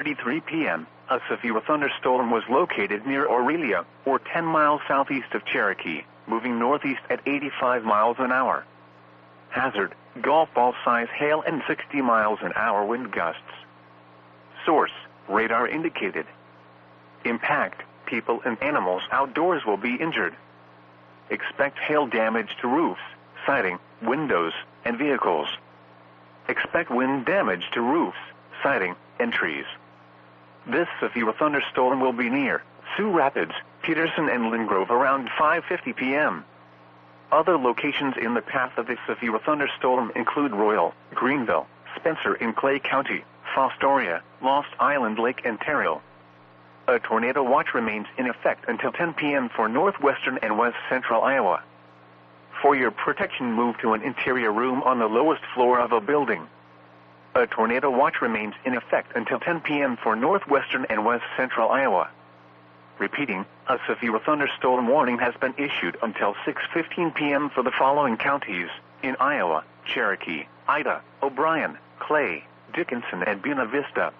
4:33 p.m., a severe thunderstorm was located near Aurelia, or 10 miles southeast of Cherokee, moving northeast at 85 miles an hour. Hazard, golf ball size hail and 60 miles an hour wind gusts. Source, radar indicated. Impact, people and animals outdoors will be injured. Expect hail damage to roofs, siding, windows, and vehicles. Expect wind damage to roofs, siding, and trees. This severe thunderstorm will be near Sioux Rapids, Peterson, and Lingrove around 5:50 p.m. Other locations in the path of this severe thunderstorm include Royal, Greenville, Spencer in Clay County, Fostoria, Lost Island Lake, and Terrell. A tornado watch remains in effect until 10 p.m. for northwestern and west central Iowa. For your protection, move to an interior room on the lowest floor of a building. A tornado watch remains in effect until 10 p.m. for northwestern and west central Iowa. Repeating, a severe thunderstorm warning has been issued until 6:15 p.m. for the following counties in Iowa: Cherokee, Ida, O'Brien, Clay, Dickinson, and Buena Vista.